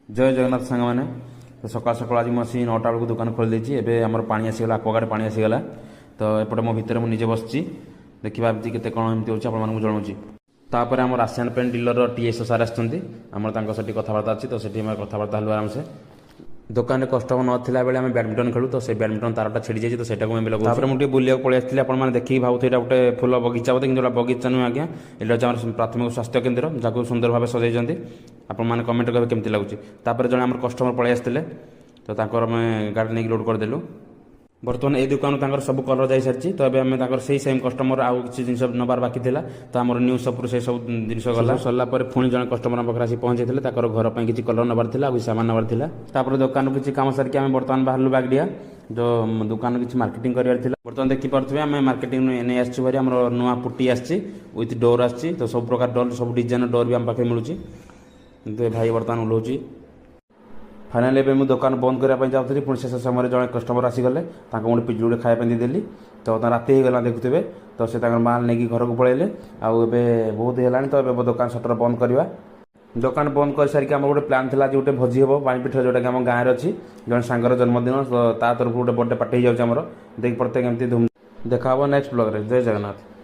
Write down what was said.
जय जगन्नाथ सांग मैंने तो सकाल सकाल आज मुझे 9टा बेलू दुकान खोली देती एवं आम पानी आसीगला आक्वागार्ड पानी आसीगला तो एपटे मो भितर मुझे बसची देखा केते कौन एमती हो जनाऊँ तापर आम आसियान पेंट डीलर टीएस सार आमर कथबार्ता अच्छी तो सेठी कथबार्ता हलु आराम से दुकान में कस्टमर नाला बेले आम बैडमिंटन खेलु तो से बैडमिंटन तारटा छिड़ी जाइए तो सेटा लगे मुझे बुलिया पलि आसती आप देखिए भावुथ यहाँ गोटे फुल बगीचा बोते कि बगीचा नुह आज्ञा यहाँ हूँ प्राथमिक स्वास्थ्य केन्द्र जहाँ सुंदर भाव सजाई आपने कमेंट करेंगे केमती लगुच तापर जब कस्टमर पलि आसते तो गाड़ी नहीं लोड करदेलु बर्तमान ये दुकान सब कलर जा सारी तो अभी से सेम कस्टमर आउ कि जिन नबार बाकी था तो आम न्यू सपुर से सब जिन गला सरला पुणी जन कस्टमर पाखे आसी पहुंचे घर पर किसी कलर नबार था सामान नबार था दुकान किसी कम सारिक आम बर्तमान बाहर बागडिया जो दुकान किसी मार्केटिंग करार बर्तमान देखिपे आम मार्केटिंग नहीं आसरी आम नुआ पुटी आसी विथ डोर आसी तो सब प्रकार डोर सब डिजाइन डोर भी आम पाखे मिलूँ भाई बर्तमान ओह्लौची फाइनाली मुझे दुकान बंद करने जाऊँगी पुणी शेष समय जड़े कस्टमर आसीगले गोटे पिजुड़ी खायापी देदेली तो राति होगा देखुए तो से माल नहीं घर को पलैले आउ बहुत है तो ये दुकान सटर बंद करवा दुकान बंद कर सारिक आम गोटे प्लान था गोटे भोजी हम पानी पिठ जोटा कि आम गाँव अच्छी जन सांगर जन्मदिन तो तरफ गोटे बर्थडे पार्टी हो जाऊँगी देख प्रत्येक एमती धूम देखा नेक्स्ट ब्लॉग रे जय जगन्नाथ।